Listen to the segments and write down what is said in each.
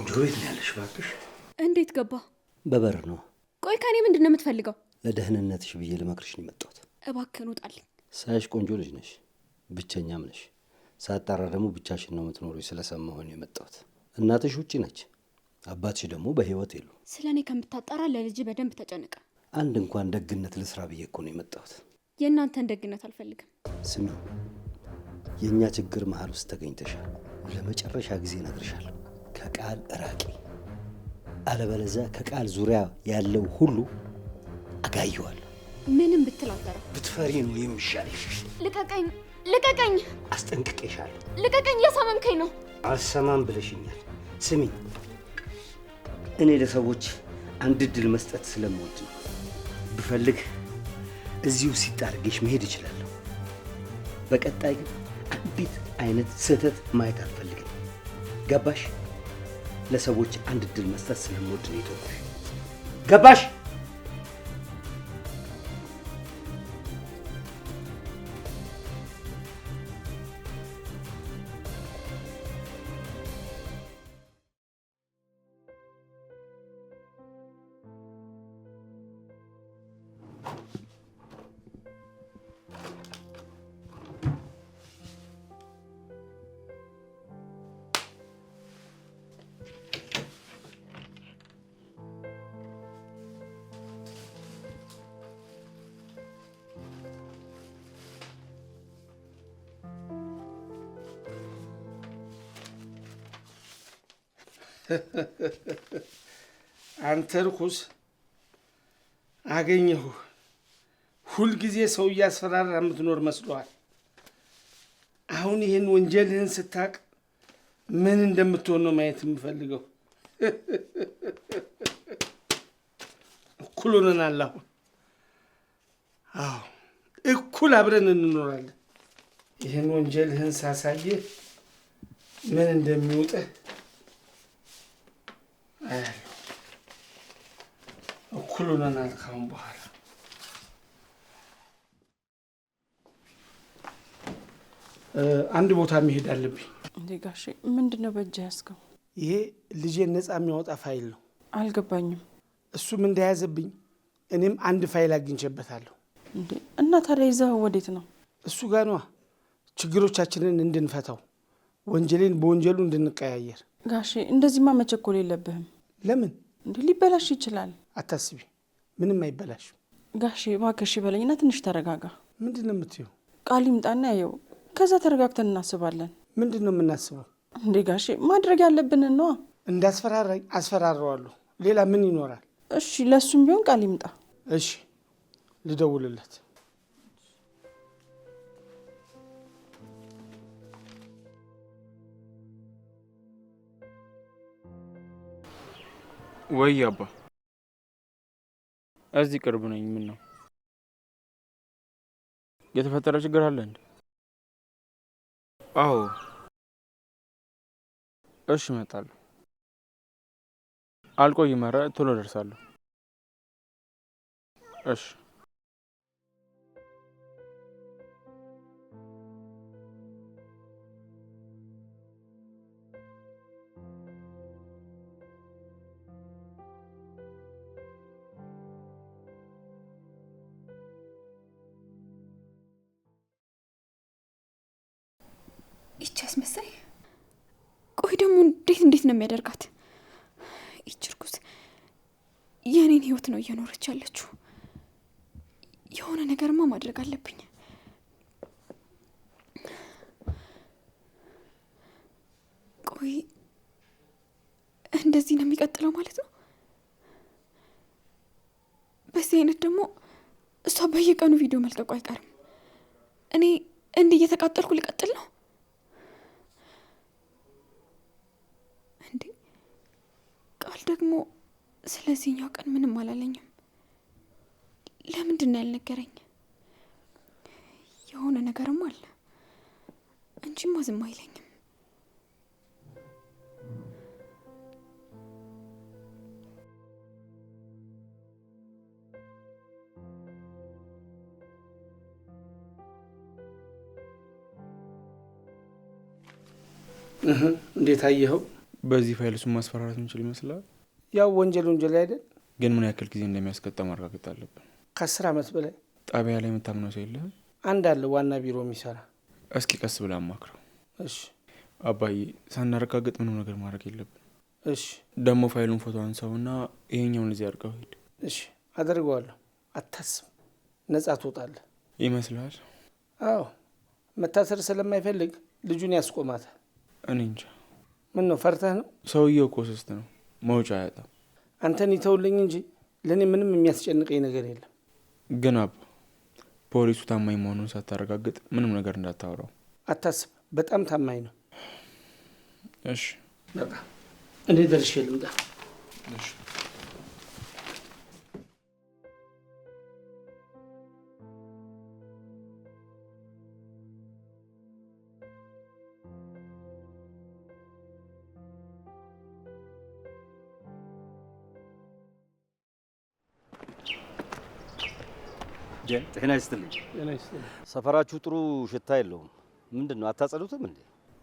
ቆንጆ ቤት ነው ያለሽ እባክሽ። እንዴት ገባ? በበር ነው። ቆይ ከኔ ምንድነው የምትፈልገው? ለደህንነትሽ ብዬ ልመክርሽ ነው የመጣሁት። እባክህን ውጣልኝ። ሳይሽ ቆንጆ ልጅ ነሽ፣ ብቸኛም ነሽ። ሳጣራ ደግሞ ብቻሽን ነው የምትኖሪው ስለሰማሁ ነው የመጣሁት። እናትሽ ውጪ ነች፣ አባትሽ ደግሞ በህይወት የሉ። ስለኔ ከምታጣራ ለልጅ በደንብ ተጨነቀ። አንድ እንኳን ደግነት ልስራ ብዬ እኮ ነው የመጣሁት። የእናንተን ደግነት አልፈልግም። ስሚ፣ የእኛ ችግር መሀል ውስጥ ተገኝተሻል። ለመጨረሻ ጊዜ እነግርሻለሁ፣ ከቃል ራቂ። አለበለዚያ ከቃል ዙሪያ ያለው ሁሉ አጋየዋለሁ። ምንም ብትል አልጠራ። ብትፈሪ ነው የሚሻልሽ። ልቀቀኝ! ልቀቀኝ! አስጠንቅቄሻለሁ። ልቀቀኝ! እያሳመምከኝ ነው። አልሰማም ብለሽኛል። ስሚ፣ እኔ ለሰዎች አንድ እድል መስጠት ስለምወድ ነው። ብፈልግ እዚሁ ሲጣርጌሽ መሄድ እችላለሁ። በቀጣይ ግን አንዲት አይነት ስህተት ማየት አልፈልግም። ገባሽ? ለሰዎች አንድ እድል መስጠት ስለምወድ ነው የተውኩሽ። ገባሽ? አንተ ርኩስ አገኘሁ። ሁልጊዜ ሰው እያስፈራራ የምትኖር መስሎሃል። አሁን ይህን ወንጀልህን ስታቅ ምን እንደምትሆን ነው ማየት የምፈልገው። እኩል ሆነናል አሁን። አዎ እኩል አብረን እንኖራለን። ይህን ወንጀልህን ሳሳየህ ምን እንደሚውጥህ አያለሁ። እኩል ሆነናል ካሁን በኋላ። አንድ ቦታ መሄድ አለብኝ። እንዴ ጋሼ ምንድነው በእጅ ያዝከው? ይሄ ልጄን ነፃ የሚያወጣ ፋይል ነው። አልገባኝም። እሱም እንደያዘብኝ እኔም አንድ ፋይል አግኝቼበታለሁ። እንዴ እና ታዲያ ይዘኸው ወዴት ነው? እሱ ጋር ነዋ፣ ችግሮቻችንን እንድንፈታው፣ ወንጀሌን በወንጀሉ እንድንቀያየር። ጋሼ እንደዚህማ መቸኮል የለብህም። ለምን? እንዴ ሊበላሽ ይችላል። አታስቢ፣ ምንም አይበላሽም። ጋሼ እባክሽ በለኝና ትንሽ ተረጋጋ። ምንድን ነው የምትይው? ቃል ይምጣና ያየው፣ ከዛ ተረጋግተን እናስባለን። ምንድን ነው የምናስበው? እንዴ ጋሼ ማድረግ ያለብንን ነዋ። እንዳስፈራራኝ አስፈራረዋለሁ። ሌላ ምን ይኖራል? እሺ ለሱም ቢሆን ቃል ይምጣ። እሺ ልደውልለት። ወይ አባ፣ እዚህ ቅርብ ነኝ። ምን ነው የተፈጠረ ችግር አለ እንዴ? አዎ እሺ እመጣለሁ። አልቆይም፣ ኧረ ቶሎ ደርሳለሁ። እሺ ይቺ አስመሳይ። ቆይ ደግሞ እንዴት ነው የሚያደርጋት? ይቺ እርጉዝ የኔን ህይወት ነው እየኖረች ያለችው። የሆነ ነገርማ ማድረግ አለብኝ። ቆይ እንደዚህ ነው የሚቀጥለው ማለት ነው? በዚህ አይነት ደግሞ እሷ በየቀኑ ቪዲዮ መልቀቁ አይቀርም። እኔ እንዲህ እየተቃጠልኩ ሊቀጥል ነው እንዴ? ቃል ደግሞ ስለዚህኛው ቀን ምንም አላለኝም። ለምንድን ነው ያልነገረኝ? የሆነ ነገርም አለ እንጂማ ዝም አይለኝም። እንዴት አየኸው? በዚህ ፋይል እሱን ማስፈራራት እንችል ይመስላል። ያው ወንጀል አይደል? ግን ምን ያክል ጊዜ እንደሚያስቀጣ ማረጋገጥ አለብን። ከ10 ዓመት በላይ። ጣቢያ ላይ የምታምነው ሰው የለህም? አንድ አለ ዋና ቢሮ የሚሰራ። እስኪ ቀስ ብላ አማክረው። እሺ አባዬ፣ ሳናረጋግጥ ምንም ነገር ማድረግ የለብን። እሺ ደግሞ ፋይሉን ፎቶ አንሳውና ይሄኛውን እዚህ አድርገው ሂድ። እሺ አደርገዋለሁ። አታስብ፣ ነጻ ትወጣለህ። ይመስላል? አዎ መታሰር ስለማይፈልግ ልጁን ያስቆማታል። እኔ እንጃ። ምን ነው ፈርተህ ነው? ሰውየው እኮ ስስት ነው፣ መውጫ አያጣም። አንተን ይተውልኝ እንጂ ለእኔ ምንም የሚያስጨንቀኝ ነገር የለም። ግን አባ፣ ፖሊሱ ታማኝ መሆኑን ሳታረጋግጥ ምንም ነገር እንዳታወራው። አታስብ፣ በጣም ታማኝ ነው። እሺ በቃ እኔ ደርሼ ልምጣ። እሺ ጤና ይስጥልኝ። ሰፈራችሁ ጥሩ ሽታ የለውም። ምንድን ነው አታጸዱትም እንዴ?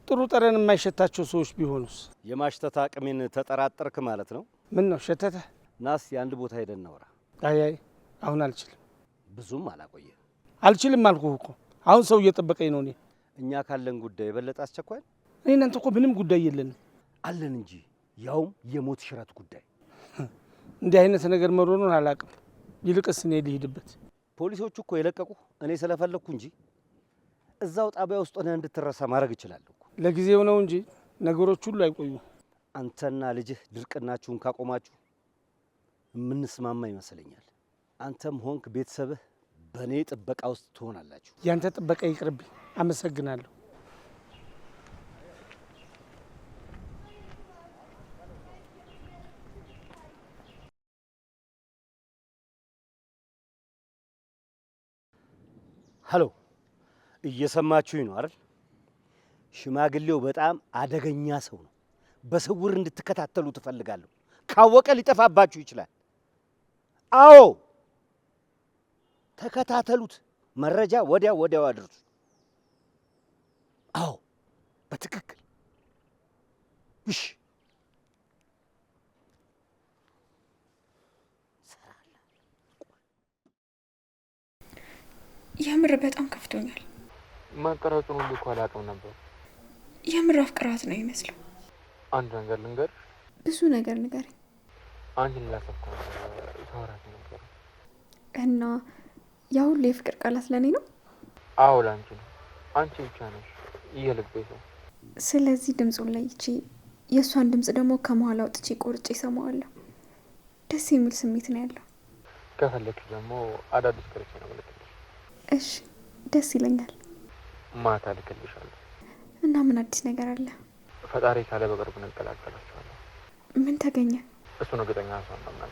ጥሩ ጠረን የማይሸታቸው ሰዎች ቢሆኑስ? የማሽተት አቅሜን ተጠራጠርክ ማለት ነው? ምን ነው ሸተተ? ናስ የአንድ ቦታ ሄደን እናውራ። አይ አሁን አልችልም። ብዙም አላቆየም። አልችልም አልኩህ እኮ። አሁን ሰው እየጠበቀኝ ነው። እኛ ካለን ጉዳይ የበለጠ አስቸኳይ። እኔ እናንተ እኮ ምንም ጉዳይ የለንም። አለን እንጂ ያውም የሞት ሽረት ጉዳይ። እንዲህ አይነት ነገር መሮኑን አላውቅም። ይልቅስ እኔ ልሂድበት። ፖሊሶቹ እኮ የለቀቁ እኔ ስለፈለግኩ እንጂ እዛው ጣቢያ ውስጥ ሆነህ እንድትረሳ ማድረግ እችላለሁ። ለጊዜው ነው እንጂ ነገሮች ሁሉ አይቆዩም። አንተና ልጅህ ድርቅናችሁን ካቆማችሁ የምንስማማ ይመስለኛል። አንተም ሆንክ ቤተሰብህ በእኔ ጥበቃ ውስጥ ትሆናላችሁ። ያንተ ጥበቃ ይቅርብኝ። አመሰግናለሁ። ሀሎ፣ እየሰማችሁኝ ነው አይደል? ሽማግሌው በጣም አደገኛ ሰው ነው። በስውር እንድትከታተሉ ትፈልጋለሁ። ካወቀ ሊጠፋባችሁ ይችላል። አዎ ተከታተሉት። መረጃ ወዲያው አድርሱ። አዎ በትክክል እሺ። የምር በጣም ከፍቶኛል። ማጠራጠሩን ሁሉ እኮ አላውቅም ነበር። የምር አፍቅራት ነው ይመስለው። አንድ ነገር ልንገርሽ። ብዙ ነገር ንገረኝ። አንቺን ላሰብኩ ታወራት ነበር እና ያ ሁሉ የፍቅር ቃላት ለእኔ ነው? አዎ ለአንቺ ነው። አንቺ ብቻ ነሽ የልቤ ሰው። ስለዚህ ድምፁን ለይቼ የእሷን ድምፅ ደግሞ ከመሀል አውጥቼ ቆርጬ እሰማዋለሁ። ደስ የሚል ስሜት ነው ያለው። ከፈለግሽ ደግሞ አዳዲስ ቅርጽ ነው ምልክልሽ። እሺ ደስ ይለኛል። ማታ ልክልሻለሁ። እና ምን አዲስ ነገር አለ? ፈጣሪ ካለ በቅርቡ እንቀላቀላችኋለሁ። ምን ተገኘ? እሱን እርግጠኛ ሰው ነው።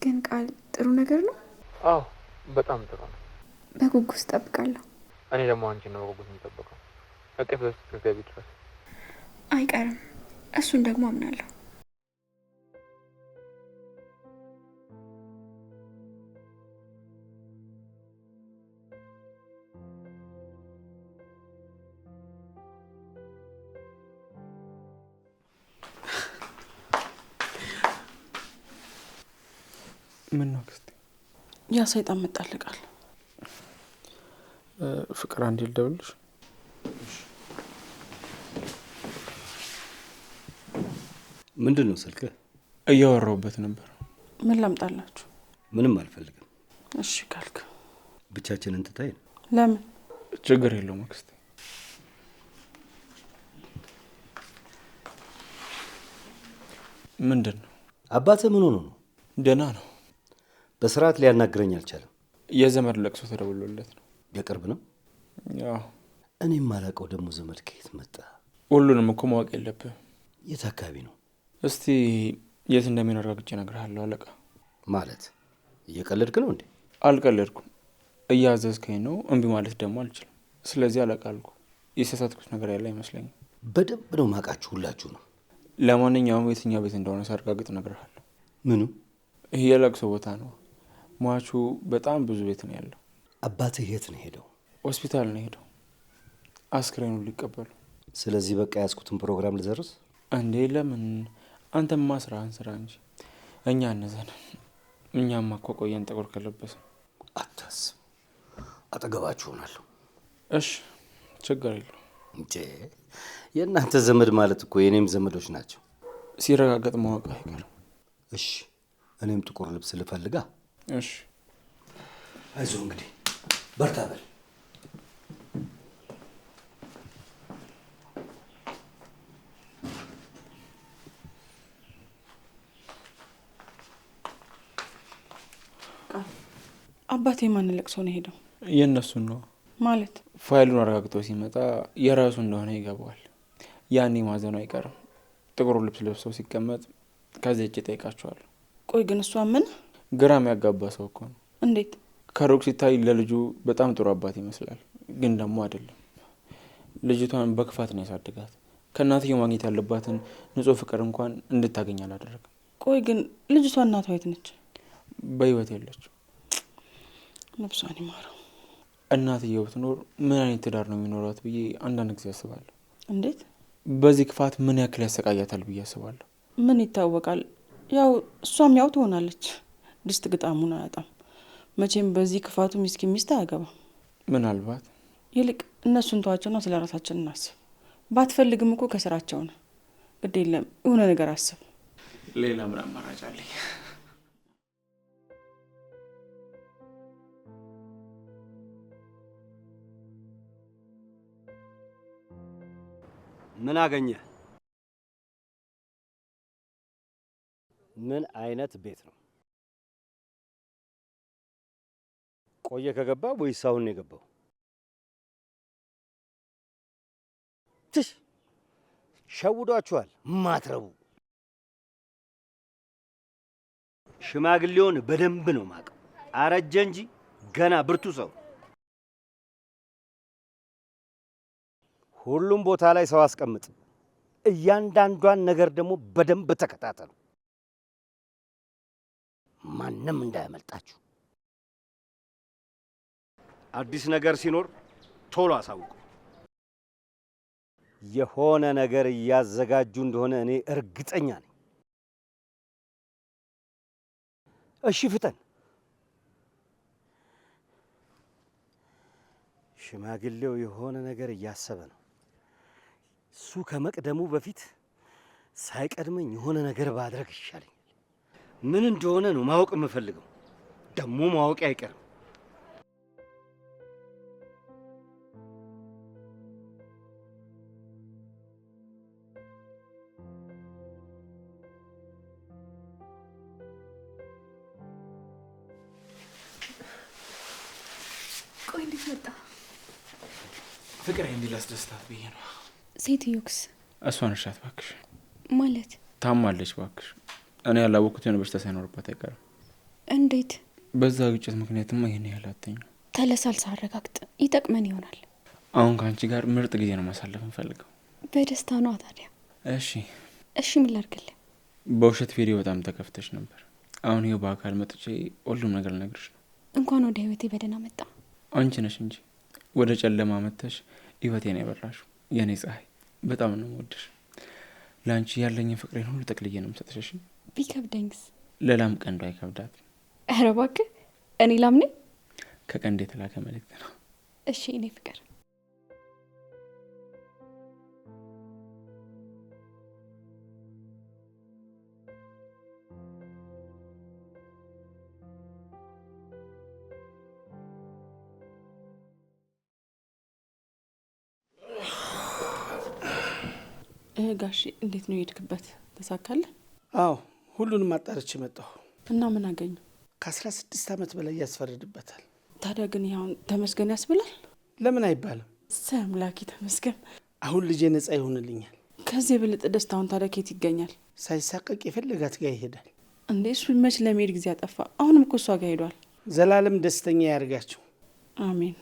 ግን ቃል ጥሩ ነገር ነው? አዎ በጣም ጥሩ ነው። በጉጉት እጠብቃለሁ። እኔ ደግሞ አንቺን ነው በጉጉት የምጠብቀው። እቅፍ ውስጥ ከገቢ ድረስ አይቀርም። እሱን ደግሞ አምናለሁ። ምን ነው ክስቲ? ያ ሰይጣን መጣልቃል። ፍቅር አንዴ ልደውልልሽ። ምንድን ነው ስልክህ? እያወራሁበት ነበር። ምን ላምጣላችሁ? ምንም አልፈልግም። እሺ ካልክ ብቻችንን ትተይን። ለምን? ችግር የለውም ክስቲ። ምንድን ነው? አባትህ ምን ሆኖ ነው? ደህና ነው። በስርዓት ሊያናግረኝ አልቻለም። የዘመድ ለቅሶ ተደውሎለት ነው። የቅርብ ነው? ያው እኔም ማላውቀው ደግሞ ዘመድ ከየት መጣ? ሁሉንም እኮ ማወቅ የለብህም። የት አካባቢ ነው? እስቲ የት እንደሚኖር አረጋግጬ እነግርሃለሁ አለቃ። ማለት እየቀለድክ ነው እንዴ? አልቀለድኩም። እያዘዝከኝ ነው። እምቢ ማለት ደግሞ አልችልም። ስለዚህ አለቃ አልኩ። የሳሳትኩት ነገር ያለ አይመስለኝም። በደንብ ነው ማውቃችሁ ሁላችሁ ነው። ለማንኛውም የትኛው ቤት እንደሆነ ሳረጋግጥ እነግርሃለሁ። ምኑ? ይህ የለቅሶ ቦታ ነው። ሟቹ በጣም ብዙ ቤት ነው ያለው። አባትህ የት ነው ሄደው? ሆስፒታል ነው ሄደው አስክሬኑን ሊቀበሉ። ስለዚህ በቃ ያዝኩትን ፕሮግራም ልዘርስ። እንዴ ለምን? አንተማ ስራህን ስራ እንጂ እኛ እነዘን እኛማ እኮ ቆየን ጥቁር ከለበስን። አታስብ፣ አጠገባችሁ ሆናለሁ። እሺ ችግር የለውም። እንዴ የእናንተ ዘመድ ማለት እኮ የኔም ዘመዶች ናቸው። ሲረጋገጥ ማወቅ አይቀርም። እሺ እኔም ጥቁር ልብስ ልፈልጋ። እሺ አይዞህ እንግዲህ በርታ በል። አባቴ ማን ለቅሶ ነው ሄደው? የእነሱን ነው ማለት ፋይሉን አረጋግጦ ሲመጣ የራሱ እንደሆነ ይገባዋል። ያኔ ማዘኑ አይቀርም። ጥቁር ልብስ ለብሰው ሲቀመጥ ከዚህ እጭ ጠይቃቸዋለሁ። ቆይ ግን እሷ ምን ግራም ያጋባ ሰው እኮ ነው። እንዴት? ከሩቅ ሲታይ ለልጁ በጣም ጥሩ አባት ይመስላል፣ ግን ደግሞ አይደለም። ልጅቷን በክፋት ነው ያሳድጋት። ከእናትየው ማግኘት ያለባትን ንጹሕ ፍቅር እንኳን እንድታገኝ አላደረግም። ቆይ ግን ልጅቷ እናቷ የት ነች? በህይወት የለችው። ነፍሷን ይማረው። እናትየው ብትኖር ምን አይነት ትዳር ነው የሚኖራት ብዬ አንዳንድ ጊዜ አስባለሁ። እንዴት? በዚህ ክፋት ምን ያክል ያሰቃያታል ብዬ አስባለሁ። ምን ይታወቃል? ያው እሷም ያው ትሆናለች። ድስት ግጣሙን አያጣም። መቼም በዚህ ክፋቱ ሚስኪን ሚስት አያገባም። ምናልባት ይልቅ እነሱን ተዋቸውና ስለ ራሳችን እናስብ። ባትፈልግም እኮ ከስራቸው ነው። ግድ የለም የሆነ ነገር አስብ። ሌላ ምን አማራጭ አለኝ? ምን አገኘ? ምን አይነት ቤት ነው? ቆየ ከገባ ወይስ አሁን ነው የገባው? ትሽ ሸውዷችኋል። ማትረቡ ሽማግሌውን በደንብ ነው ማቀው። አረጀ እንጂ ገና ብርቱ ሰው። ሁሉም ቦታ ላይ ሰው አስቀምጥ። እያንዳንዷን ነገር ደግሞ በደንብ ተከታተሉ። ማንም እንዳያመልጣችሁ። አዲስ ነገር ሲኖር ቶሎ አሳውቁ። የሆነ ነገር እያዘጋጁ እንደሆነ እኔ እርግጠኛ ነኝ። እሺ ፍጠን። ሽማግሌው የሆነ ነገር እያሰበ ነው። እሱ ከመቅደሙ በፊት ሳይቀድመኝ የሆነ ነገር ባድረግ ይሻለኛል። ምን እንደሆነ ነው ማወቅ የምፈልገው። ደግሞ ማወቅ አይቀርም። ቆይ እንዴት መጣ? ፍቅር እንዲህ ላስደስታት ብዬ ነው። ሴትዮክስ? እሷን እርሻት ባክሽ። ማለት ታማለች ባክሽ። እኔ ያላወቅኩት የሆነ በሽታ ሳይኖርባት አይቀርም። እንዴት? በዛ ግጭት ምክንያትማ ይሄን ያህል አትተኛም። ተለሳልሳ አረጋግጥ፣ ይጠቅመን ይሆናል። አሁን ከአንቺ ጋር ምርጥ ጊዜ ነው ማሳለፍ እንፈልገው። በደስታ ነዋ ታዲያ። እሺ እሺ፣ ምን ላድርግልህ? በውሸት ቪዲዮ በጣም ተከፍተሽ ነበር። አሁን ይኸው በአካል መጥቼ ሁሉም ነገር ልነግርሽ ነው። እንኳን ወደ ህይወቴ በደህና መጣ። አንቺ ነሽ እንጂ ወደ ጨለማ መጥተሽ ህይወቴን ያበራሽው የኔ ፀሐይ። በጣም ነው የምወድሽ። ለአንቺ ያለኝን ፍቅሬን ሁሉ ጠቅልዬ ነው የምሰጥሽ። ቢከብደኝስ? ለላም ቀንዱ አይከብዳት። ኧረ እባክህ፣ እኔ ላም ነኝ? ከቀንድ የተላከ መልእክት ነው። እሺ እኔ ፍቅር ጋሺ እንዴት ነው የሄድክበት? ተሳካለ? አዎ ሁሉንም አጣርቼ መጣሁ። እና ምን አገኙ? ከ16 ዓመት በላይ ያስፈርድበታል። ታዲያ ግን ያሁን ተመስገን ያስብላል? ለምን አይባልም? ሰምላኪ ተመስገን። አሁን ልጄ ነጻ ይሆንልኛል። ከዚህ የበለጠ ደስታውን ታዲያ ከየት ይገኛል? ሳይሳቀቅ የፈለጋት ጋር ይሄዳል። እንዴ እሱ መች ለመሄድ ጊዜ አጠፋ? አሁንም እኮ እሷ ጋር ሄዷል። ዘላለም ደስተኛ ያርጋቸው። አሜን።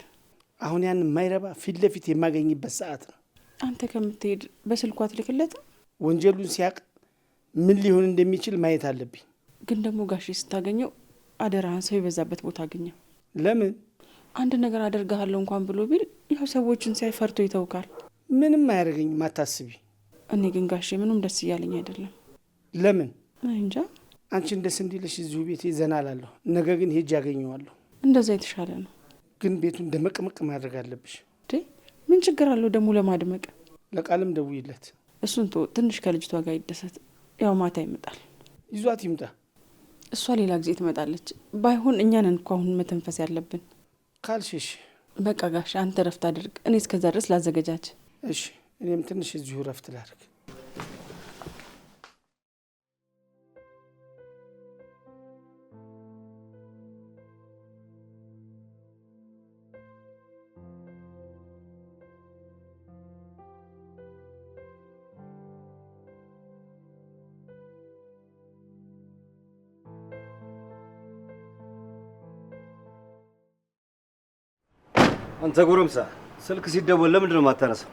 አሁን ያን የማይረባ ፊት ለፊት የማገኝበት ሰዓት ነው። አንተ ከምትሄድ በስልኳ ትልክለትም? ወንጀሉን ሲያቅ ምን ሊሆን እንደሚችል ማየት አለብኝ። ግን ደግሞ ጋሺ ስታገኘው አደራህን ሰው የበዛበት ቦታ አገኘው። ለምን? አንድ ነገር አደርግሃለሁ እንኳን ብሎ ቢል ያው ሰዎችን ሲያይ ፈርቶ ይተውካል። ምንም አያደርገኝም፣ አታስቢ። እኔ ግን ጋሼ ምንም ደስ እያለኝ አይደለም። ለምን? እንጃ። አንቺን ደስ እንዲልሽ እዚሁ ቤቴ ዘና እላለሁ። ነገ ግን ሄጅ ያገኘዋለሁ። እንደዛ የተሻለ ነው። ግን ቤቱን ደመቅመቅ ማድረግ አለብሽ። ምን ችግር አለው ደግሞ ለማድመቅ? ለቃልም ደውይለት። እሱን ትንሽ ከልጅቷ ጋር ይደሰት። ያው ማታ ይመጣል። ይዟት ይምጣ። እሷ ሌላ ጊዜ ትመጣለች። ባይሆን እኛንን እኮ አሁን መተንፈስ ያለብን ካልሽሽ። በቃ ጋሽ አንተ ረፍት አድርግ። እኔ እስከዛ ድረስ ላዘገጃች። እሺ እኔም ትንሽ እዚሁ ረፍት ላድርግ። አንተ ጎረምሳ ስልክ ሲደወል ለምንድን ነው የማታነሳው?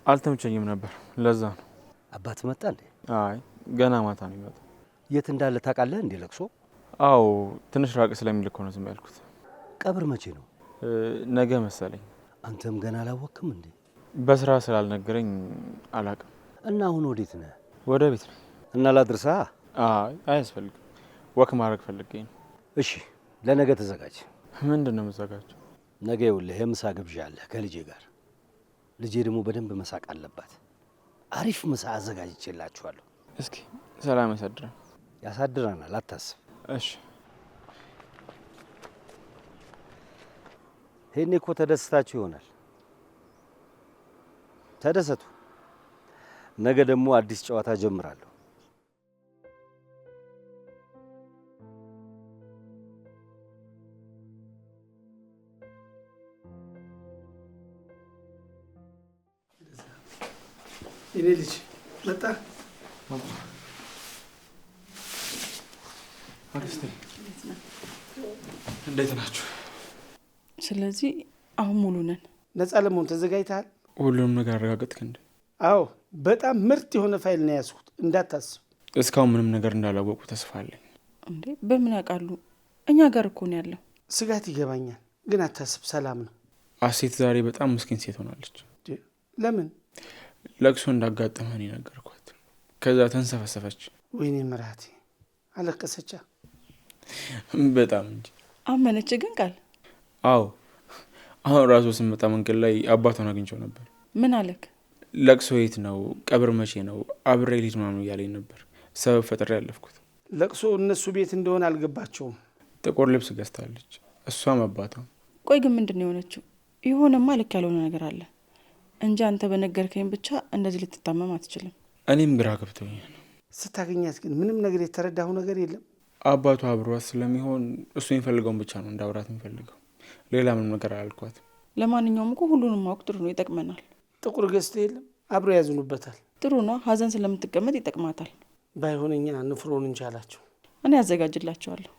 አልተመቸኝም ነበር ለዛ ነው። አባት መጣ እንዴ? አይ ገና ማታ ነው የሚመጣው። የት እንዳለ ታውቃለህ እንዴ? ለቅሶ? አዎ ትንሽ ራቅ ስለሚል እኮ ነው ዝም ያልኩት። ቀብር መቼ ነው? ነገ መሰለኝ። አንተም ገና አላወቅም እንዴ? በስራ ስላልነገረኝ አላውቅም። እና አሁን ወዴት ነህ? ወደ ቤት ነው። እና ላድርሳ? አይ አያስፈልግም። ወክ ማድረግ ፈልጌ ነው። እሺ ለነገ ተዘጋጅ። ምንድን ነው የምዘጋጀው? ነገ ይኸውልህ የምሳ ግብዣ አለ ከልጄ ጋር። ልጄ ደግሞ በደንብ መሳቅ አለባት። አሪፍ ምሳ አዘጋጅቼላችኋለሁ። እስኪ ሰላም ያሳድረን። ያሳድረናል፣ አታስብ። እሺ ይሄኔ እኮ ተደስታችሁ ይሆናል። ተደሰቱ። ነገ ደግሞ አዲስ ጨዋታ ጀምራለሁ። የኔ ልጅ መጣ። አክስቴ እንዴት ናችሁ? ስለዚህ አሁን ሙሉ ነን። ነፃ ለመሆን ተዘጋጅተሃል? ሁሉንም ነገር አረጋገጥክ እንዴ? አዎ በጣም ምርጥ የሆነ ፋይል ነው ያዝኩት፣ እንዳታስብ። እስካሁን ምንም ነገር እንዳላወቁ ተስፋ አለኝ። እንዴ በምን ያውቃሉ? እኛ ጋር እኮ ነው ያለው። ስጋት ይገባኛል፣ ግን አታስብ፣ ሰላም ነው። አሴት ዛሬ በጣም ምስኪን ሴት ሆናለች። ለምን? ለቅሶ እንዳጋጠመን ነገርኳት። ከዛ ተንሰፈሰፈች። ወይኔ ምራቴ፣ አለቀሰቻ? በጣም እንጂ። አመነች ግን ቃል? አዎ አሁን ራሱ ስመጣ መንገድ ላይ አባቷን አግኝቼው ነበር። ምን አለክ? ለቅሶ የት ነው? ቀብር መቼ ነው? አብሬ ልሂድ ምናምን እያለኝ ነበር። ሰበብ ፈጥሬ ያለፍኩት። ለቅሶ እነሱ ቤት እንደሆነ አልገባቸውም። ጥቁር ልብስ ገዝታለች፣ እሷም አባቷ። ቆይ ግን ምንድን ነው የሆነችው? የሆነማ ልክ ያልሆነ ነገር አለ እንጂ አንተ በነገርከኝ ብቻ እንደዚህ ልትታመም አትችልም። እኔም ግራ ገብቶኛል። ስታገኛት ግን ምንም ነገር የተረዳሁ ነገር የለም። አባቷ አብሯት ስለሚሆን እሱ የሚፈልገውን ብቻ ነው እንዳውራት የሚፈልገው። ሌላ ምንም ነገር አላልኳት። ለማንኛውም እኮ ሁሉንም ማወቅ ጥሩ ነው፣ ይጠቅመናል። ጥቁር ገዝቶ የለም አብሮ ያዝኑበታል። ጥሩ ነው፣ ሀዘን ስለምትቀመጥ ይጠቅማታል። ባይሆነኛ ንፍሮን እንቻላቸው። እኔ ያዘጋጅላቸዋለሁ።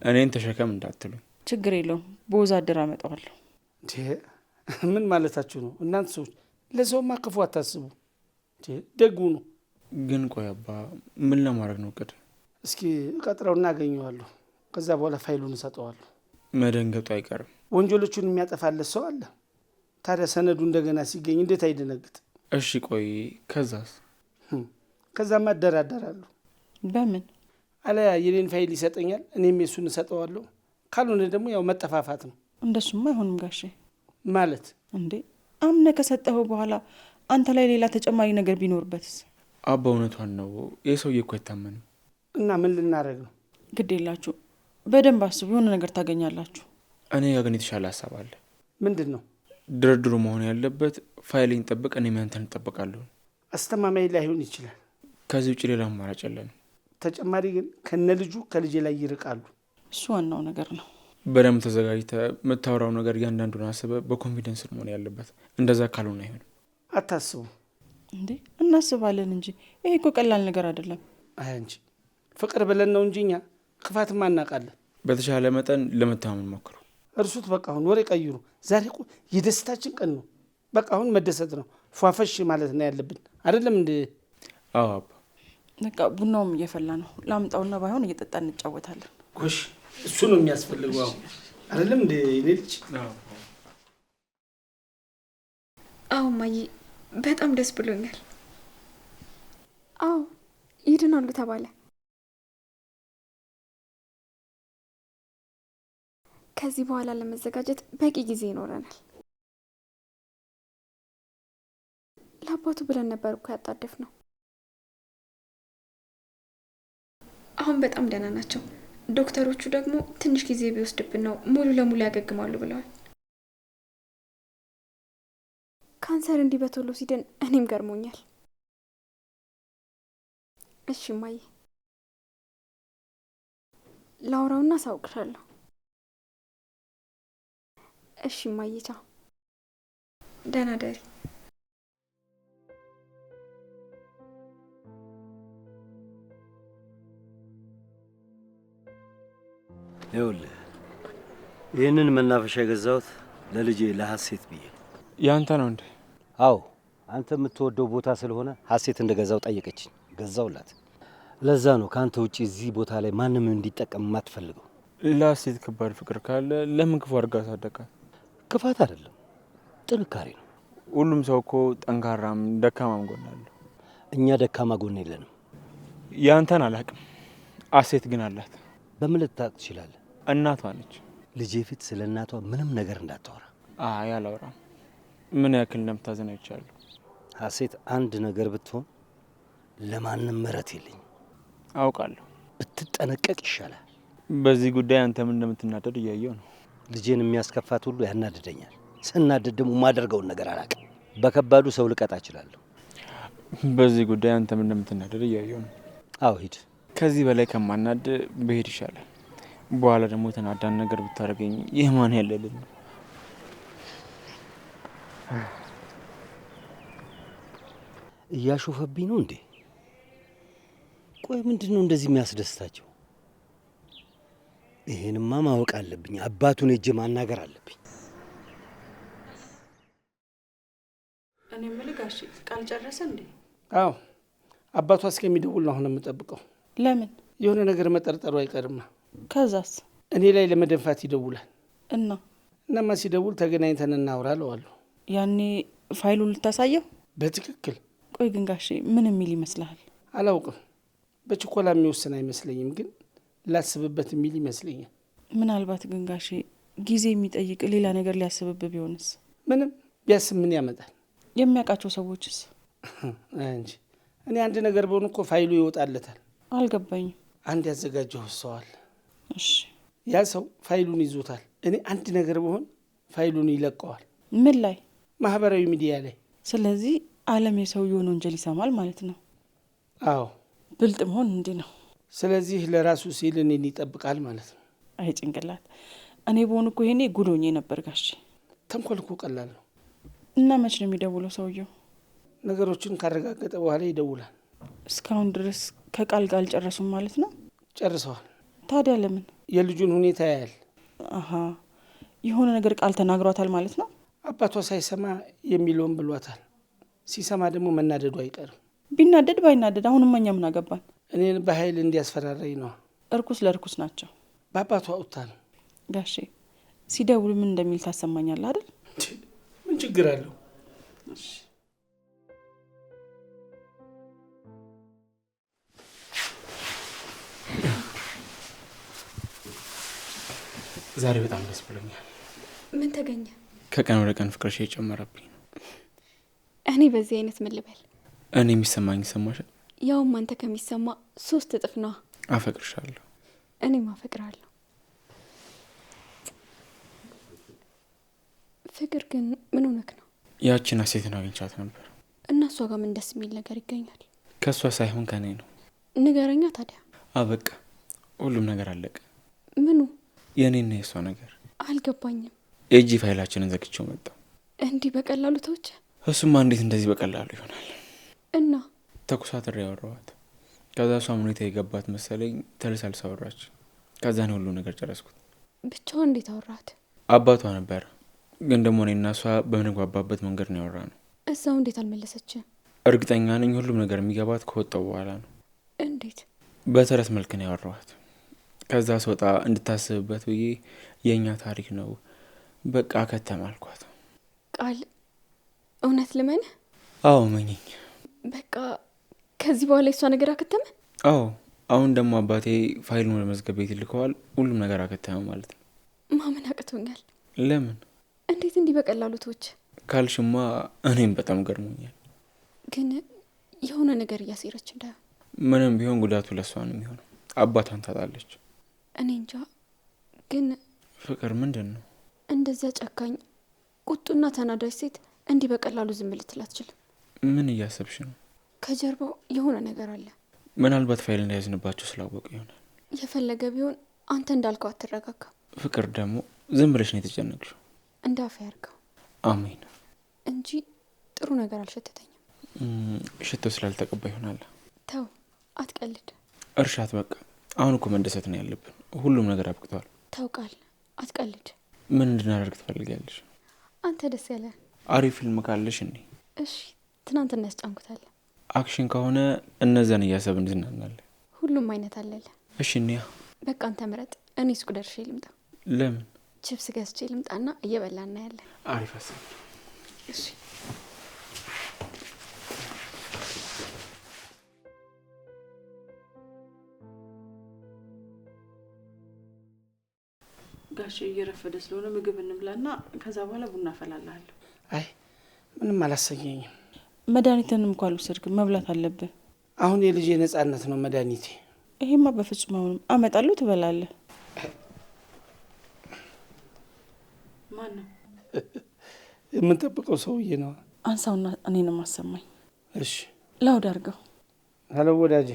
እኔን ተሸከም እንዳትሉኝ። ችግር የለውም፣ በወዛደር አመጣዋለሁ። ምን ማለታችሁ ነው እናንተ ሰዎች? ለሰውማ ክፉ አታስቡ። ደጉ ነው። ግን ቆይ አባ ምን ለማድረግ ነው እቅድ? እስኪ ቀጥረው እናገኘዋለሁ። ከዛ በኋላ ፋይሉን እሰጠዋለሁ። መደንገጡ አይቀርም። ወንጀሎቹን የሚያጠፋለት ሰው አለ። ታዲያ ሰነዱ እንደገና ሲገኝ እንዴት አይደነግጥ? እሺ ቆይ ከዛስ? ከዛማ እደራደራለሁ። በምን? አለያ የኔን ፋይል ይሰጠኛል፣ እኔም የሱን እሰጠዋለሁ። ካልሆነ ደግሞ ያው መጠፋፋት ነው። እንደሱማ አይሆንም ጋሼ። ማለት እንዴ አምነ ከሰጠኸው በኋላ አንተ ላይ ሌላ ተጨማሪ ነገር ቢኖርበትስ? አባ እውነቷን ነው። ይህ ሰውዬ እኮ አይታመንም። እና ምን ልናደርግ ነው? ግድ የላችሁ፣ በደንብ አስቡ፣ የሆነ ነገር ታገኛላችሁ። እኔ ግን የተሻለ ሀሳብ አለ። ምንድን ነው? ድርድሩ መሆን ያለበት ፋይሌን ጠብቅ፣ እኔም ያንተን እንጠብቃለሁ። አስተማማኝ ላይሆን ይችላል። ከዚህ ውጭ ሌላ አማራጭ የለንም። ተጨማሪ ግን ከነ ልጁ ከልጄ ላይ ይርቃሉ። እሱ ዋናው ነገር ነው። በደንብ ተዘጋጅተህ የምታወራው ነገር እያንዳንዱን አስበህ በኮንፊደንስ መሆን ያለበት። እንደዛ ካልሆነ አይሆንም። አታስቡ። እንዴ እናስባለን እንጂ ይሄ እኮ ቀላል ነገር አይደለም። አይ እንጂ ፍቅር ብለን ነው እንጂ እኛ ክፋትማ እናውቃለን። በተሻለ መጠን ለመተማመን ሞክሩ። እርሱት በቃ አሁን ወሬ ቀይሩ። ዛሬ እኮ የደስታችን ቀን ነው። በቃ አሁን መደሰት ነው፣ ፏፈሽ ማለት ነው ያለብን አይደለም እንዴ? አዎ አባ። በቃ ቡናውም እየፈላ ነው። ላምጣውና ባይሆን እየጠጣ እንጫወታለን። ጎሽ እሱ ነው የሚያስፈልገው አሁን አይደለም እንዴ? ልጅ አዎ ማዬ፣ በጣም ደስ ብሎኛል። አዎ ይድናሉ ተባለ። ከዚህ በኋላ ለመዘጋጀት በቂ ጊዜ ይኖረናል። ለአባቱ ብለን ነበር እኮ ያጣደፍ ነው። አሁን በጣም ደህና ናቸው። ዶክተሮቹ ደግሞ ትንሽ ጊዜ ቢወስድብን ነው ሙሉ ለሙሉ ያገግማሉ ብለዋል። ካንሰር እንዲህ በቶሎ ሲድን እኔም ገርሞኛል። እሺ እማዬ፣ ላውራውና አሳውቅሻለሁ። እሺ እማዬ፣ ቻው፣ ደህና ደሪ። ይኸውልህ ይህንን መናፈሻ የገዛሁት ለልጄ ለሀሴት ብዬ ነው። ያንተ ነው እንዴ? አዎ አንተ የምትወደው ቦታ ስለሆነ ሀሴት እንደገዛው ጠየቀችኝ፣ ገዛውላት። ለዛ ነው ከአንተ ውጪ እዚህ ቦታ ላይ ማንም እንዲጠቀም የማትፈልገው። ለሀሴት ከባድ ፍቅር ካለ ለምን ክፉ አድርጋ አሳደጋት? ክፋት አይደለም፣ ጥንካሬ ነው። ሁሉም ሰው እኮ ጠንካራም ደካማም ጎን አለው። እኛ ደካማ ጎን የለንም። ያንተን አላውቅም፣ ሀሴት ግን አላት። በምን ልታውቅ ትችላለህ? እናቷ ነች። ልጄ ፊት ስለ እናቷ ምንም ነገር እንዳታወራ። አይ አላወራም። ምን ያክል እንደምታዘን አይቻለሁ። ሀሴት አንድ ነገር ብትሆን ለማንም ምሕረት የለኝም። አውቃለሁ። ብትጠነቀቅ ይሻላል። በዚህ ጉዳይ አንተም እንደምትናደድ እያየው ነው። ልጄን የሚያስከፋት ሁሉ ያናድደኛል። ስናደድ ደግሞ የማደርገውን ነገር አላውቅም። በከባዱ ሰው ልቀጣ እችላለሁ። በዚህ ጉዳይ አንተም እንደምትናደድ እያየው ነው። አዎ ሂድ። ከዚህ በላይ ከማናድ ብሄድ ይሻላል። በኋላ ደግሞ ተናዳን ነገር ብታደርገኝ የማን ያለልን ነው? እያሾፈብኝ ነው እንዴ? ቆይ ምንድን ነው እንደዚህ የሚያስደስታቸው? ይሄንማ ማወቅ አለብኝ። አባቱን ሄጄ ማናገር አለብኝ። እኔ የምልህ ጋሼ ቃል ጨረሰ እንዴ? አዎ አባቷ እስከሚደውል ነው አሁን የምጠብቀው። ለምን? የሆነ ነገር መጠርጠሩ አይቀርማ። ከዛስ? እኔ ላይ ለመደንፋት ይደውላል። እናማ ሲደውል ተገናኝተን እናውራ እለዋለሁ። ያኔ ፋይሉን ልታሳየው? በትክክል። ቆይ ግን ጋሼ ምን የሚል ይመስልሃል? አላውቅም። በችኮላ የሚወስን አይመስለኝም፣ ግን ላስብበት የሚል ይመስለኛል። ምናልባት ግን ጋሼ ጊዜ የሚጠይቅ ሌላ ነገር ሊያስብብ ቢሆንስ? ምንም ቢያስብ ምን ያመጣል? የሚያውቃቸው ሰዎችስ? እንጂ እኔ አንድ ነገር በሆኑ እኮ ፋይሉ ይወጣለታል። አልገባኝም። አንድ ያዘጋጀው ሰው አለ። እሺ ያ ሰው ፋይሉን ይዞታል። እኔ አንድ ነገር በሆን ፋይሉን ይለቀዋል። ምን ላይ? ማህበራዊ ሚዲያ ላይ። ስለዚህ አለም የሰውየውን ወንጀል ይሰማል ማለት ነው። አዎ ብልጥ መሆን እንዲህ ነው። ስለዚህ ለራሱ ሲል እኔን ይጠብቃል ማለት ነው። አይ ጭንቅላት። እኔ በሆን እኮ ይሄኔ ጉዶኜ ነበር ጋሼ። ተንኮል እኮ ቀላል ነው። እና መች ነው የሚደውለው ሰውየው? ነገሮችን ካረጋገጠ በኋላ ይደውላል። እስካሁን ድረስ ከቃል ጋር አልጨረሱም ማለት ነው? ጨርሰዋል። ታዲያ ለምን? የልጁን ሁኔታ ያያል። አሀ የሆነ ነገር ቃል ተናግሯታል ማለት ነው። አባቷ ሳይሰማ የሚለውን ብሏታል። ሲሰማ ደግሞ መናደዱ አይቀርም። ቢናደድ ባይናደድ አሁንማ እኛ ምን አገባን? እኔን በኃይል እንዲያስፈራራኝ ነው። እርኩስ ለእርኩስ ናቸው። በአባቷ ውታ ነው። ጋሼ ሲደውል ምን እንደሚል ታሰማኛለህ አይደል? ምን ችግር አለው? ዛሬ በጣም ደስ ብሎኛል። ምን ተገኘ? ከቀን ወደ ቀን ፍቅርሽ እየጨመረብኝ ነው። እኔ በዚህ አይነት ምን ልበል? እኔ የሚሰማኝ ይሰማሻል? ያውም አንተ ከሚሰማ 3 እጥፍ ነዋ። አፈቅርሻለሁ። እኔም አፈቅራለሁ። ፍቅር ግን ምን ሆነክ ነው? ያችን ሀሴትን አግኝቻት ነበር እና እሷ ጋር ምን ደስ የሚል ነገር ይገኛል? ከእሷ ሳይሆን ከኔ ነው። ንገረኛ ታዲያ። አበቃ፣ ሁሉም ነገር አለቀ። ምኑ? የእኔና የእሷ ነገር። አልገባኝም። የእጅ ፋይላችንን ዘግቼው መጣሁ። እንዲህ በቀላሉ ተውች? እሱማ እንዴት እንደዚህ በቀላሉ ይሆናል? እና ተኩሳትሬ ያወራኋት። ከዛ እሷም ሁኔታ የገባት መሰለኝ። ተለሳልሳ አወራች። ከዛ ነው ሁሉ ነገር ጨረስኩት። ብቻዋን እንዴት አወራት? አባቷ ነበረ፣ ግን ደግሞ እኔና እሷ በምንግባባበት መንገድ ነው ያወራ ነው። እዛው እንዴት አልመለሰችም? እርግጠኛ ነኝ ሁሉም ነገር የሚገባት ከወጣው በኋላ ነው። እንዴት? በተረት መልክ ነው ያወራኋት። ከዛ ስወጣ እንድታስብበት ብዬ የእኛ ታሪክ ነው በቃ ከተማ አልኳት። ቃል እውነት ልመንህ? አዎ መኘኝ። በቃ ከዚህ በኋላ የሷ ነገር አከተመ? አዎ፣ አሁን ደግሞ አባቴ ፋይሉን ወደ መዝገብ ቤት ይልከዋል። ሁሉም ነገር አከተመ ማለት ነው። ማመን አቅቶኛል። ለምን? እንዴት እንዲህ በቀላሉ ተወች ካልሽማ እኔም በጣም ገርሞኛል። ግን የሆነ ነገር እያሴረች እንዳይሆን። ምንም ቢሆን ጉዳቱ ለሷ ነው የሚሆነው። አባቷን ታጣለች። እኔ እንጃ። ግን ፍቅር ምንድን ነው? እንደዚያ ጨካኝ ቁጡና ተናዳጅ ሴት እንዲህ በቀላሉ ዝም ልትል አትችልም። ምን እያሰብሽ ነው? ከጀርባው የሆነ ነገር አለ። ምናልባት ፋይል እንዳያዝንባቸው ስላወቁ ይሆናል። የፈለገ ቢሆን አንተ እንዳልከው አትረጋጋ። ፍቅር ደግሞ ዝም ብለሽ ነው የተጨነቅሽው። እንዳፈ ያርገው። አሜን እንጂ ጥሩ ነገር አልሸተተኝም። ሽቶ ስላልተቀባ ይሆናል። ተው አትቀልድ። እርሻት በቃ አሁን እኮ መደሰት ነው ያለብን። ሁሉም ነገር አብቅቷል። ታውቃል፣ አትቀልድ። ምን እንድናደርግ ትፈልጊያለሽ? አንተ ደስ ያለ አሪፍ ፊልም ካለሽ እንዴ? እሺ፣ ትናንትና ያስጫንኩታል። አክሽን ከሆነ እነዛን እያሰብን እንዝናናለን። ሁሉም አይነት አለለ። እሺ እንያ። በቃ አንተ ምረጥ። እኔ ሱቅ ደርሼ ልምጣ። ለምን? ቺፕስ ገዝቼ ልምጣና እየበላ እናያለን። አሪፍ ሀሳብ። እሺ። ጋሽ እየረፈደ ስለሆነ ምግብ እንብላና ከዛ በኋላ ቡና አፈላልሃለሁ። አይ ምንም አላሰኘኝም። መድኃኒትንም እንኳን አልወሰድክም፣ መብላት አለብን። አሁን የልጄ ነጻነት ነው መድኃኒቴ። ይሄማ በፍጹም አሁንም አመጣለሁ፣ ትበላለህ። ማን ነው? የምንጠብቀው ሰውዬ ነው። አንሳውና እኔንም አሰማኝ። እሺ፣ ላውድ አድርገው። ሄሎ ወዳጄ